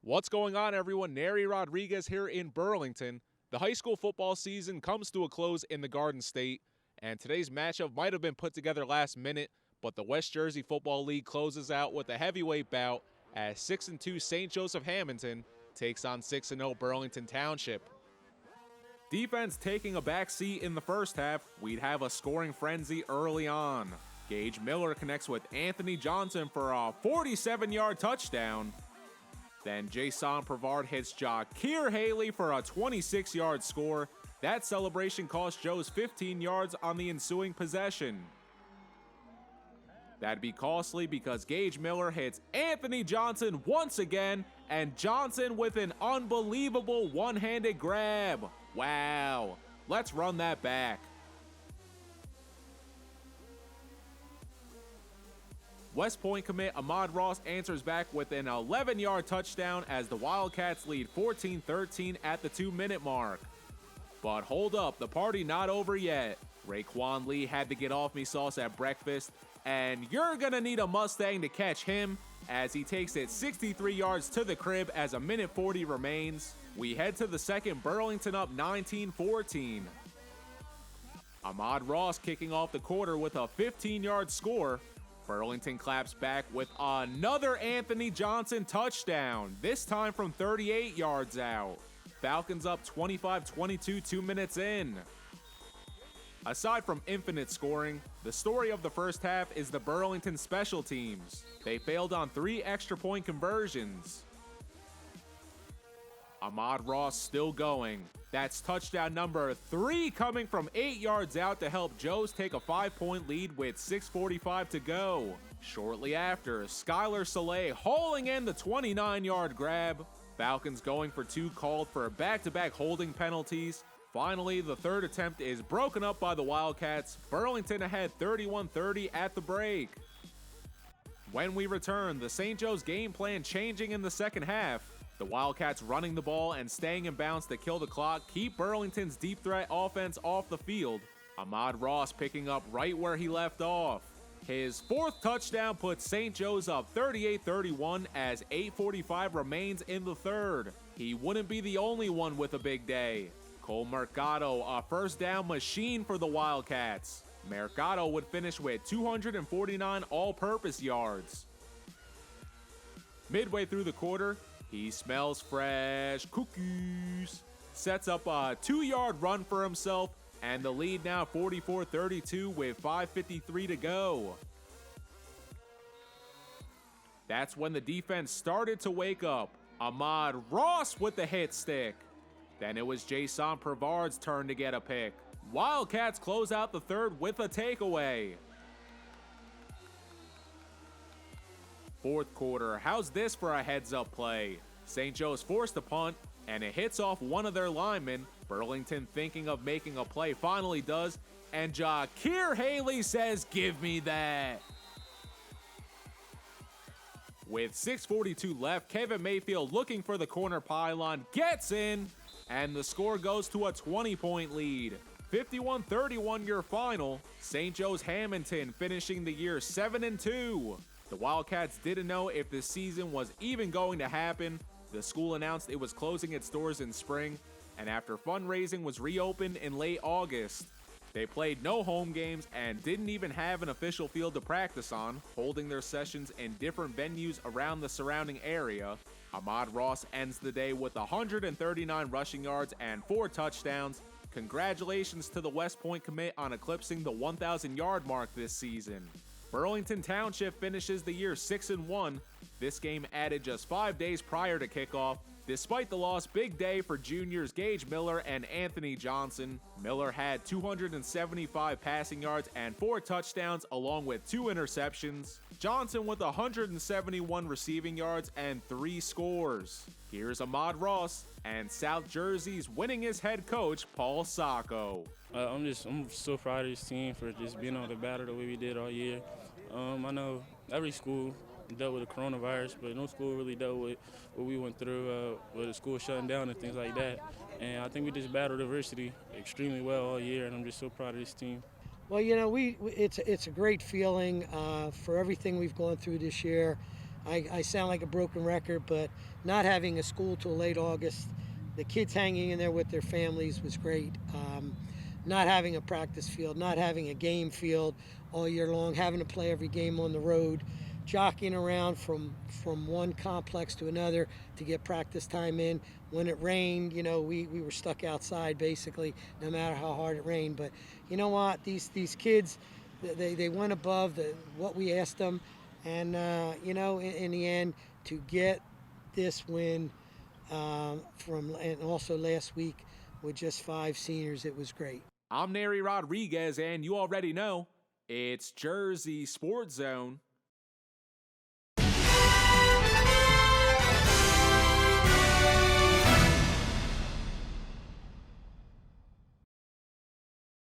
What's going on, everyone? Neri Rodriguez here in Burlington. The high school football season comes to a close in the Garden State, and today's matchup might have been put together last minute, but the West Jersey Football League closes out with a heavyweight bout as 6-2 St. Joseph Hamilton takes on 6-0 Burlington Township. Defense taking a back seat in the first half, we'd have a scoring frenzy early on. Gage Miller connects with Anthony Johnson for a 47-yard touchdown. Then Jason Prevard hits Jakir Haley for a 26-yard score. That celebration cost Joe's 15 yards on the ensuing possession. That'd be costly because Gage Miller hits Anthony Johnson once again, and Johnson with an unbelievable one-handed grab. Wow. Let's run that back. West Point commit Ahmad Ross answers back with an 11-yard touchdown as the Wildcats lead 14-13 at the 2-minute mark. But hold up, the party not over yet. Raekwon Lee had to get off me sauce at breakfast, and you're gonna need a Mustang to catch him as he takes it 63 yards to the crib as a minute 40 remains. We head to the second, Burlington up 19-14. Ahmad Ross kicking off the quarter with a 15-yard score. Burlington claps back with another Anthony Johnson touchdown, this time from 38 yards out. Falcons up 25-22 2 minutes in. Aside from infinite scoring, the story of the first half is the Burlington special teams. They failed on 3 extra point conversions. Ahmad Ross still going. That's touchdown number 3 coming from 8 yards out to help Joes take a 5-point lead with 6:45 to go. Shortly after, Skylar Saleh hauling in the 29-yard grab. Falcons going for 2 called for back-to-back holding penalties. Finally, the third attempt is broken up by the Wildcats. Burlington ahead 31-30 at the break. When we return, the St. Joe's game plan changing in the second half. The Wildcats running the ball and staying in bounds to kill the clock keep Burlington's deep threat offense off the field. Ahmad Ross picking up right where he left off. His 4th touchdown puts St. Joe's up 38-31 as 8:45 remains in the third. He wouldn't be the only one with a big day. Cole Mercado, a first down machine for the Wildcats. Mercado would finish with 249 all-purpose yards. Midway through the quarter, he smells fresh cookies, sets up a 2-yard run for himself, and the lead now 44-32 with 5:53 to go. That's when the defense started to wake up. Ahmad Ross with the hit stick. Then it was Jason Prevard's turn to get a pick. Wildcats close out the third with a takeaway. Fourth quarter, how's this for a heads-up play? St. Joe's forced a punt, and it hits off one of their linemen. Burlington, thinking of making a play, finally does, and Jakir Haley says, "Give me that." With 6:42 left, Kevin Mayfield looking for the corner pylon, gets in, and the score goes to a 20-point lead. 51-31 your final. St. Joe's Hamilton finishing the year 7-2. The Wildcats didn't know if the season was even going to happen. The school announced it was closing its doors in spring, and after fundraising was reopened in late August. They played no home games and didn't even have an official field to practice on, holding their sessions in different venues around the surrounding area. Ahmad Ross ends the day with 139 rushing yards and 4 touchdowns. Congratulations to the West Point commit on eclipsing the 1,000-yard mark this season. Burlington Township finishes the year 6-1. This game added just 5 days prior to kickoff. Despite the loss, big day for juniors Gage Miller and Anthony Johnson. Miller had 275 passing yards and 4 touchdowns along with 2 interceptions. Johnson with 171 receiving yards and 3 scores. Here's Ahmad Ross and South Jersey's winningest head coach, Paul Sacco. I'm so proud of this team for just being able to battle the way we did all year. I know every school dealt with the coronavirus, but no school really dealt with what we went through with the school shutting down and things like that. And I think we just battled adversity extremely well all year, and I'm just so proud of this team. Well, you know, it's a great feeling for everything we've gone through this year. I sound like a broken record, but not having a school till late August, the kids hanging in there with their families was great. Not having a practice field, not having a game field all year long, having to play every game on the road, jockeying around from one complex to another to get practice time in. When it rained, we were stuck outside basically, no matter how hard it rained. But you know what? These kids, they went above what we asked them, and in the end, to get this win and also last week with just 5 seniors, it was great. I'm Neri Rodriguez, and you already know it's Jersey Sports Zone.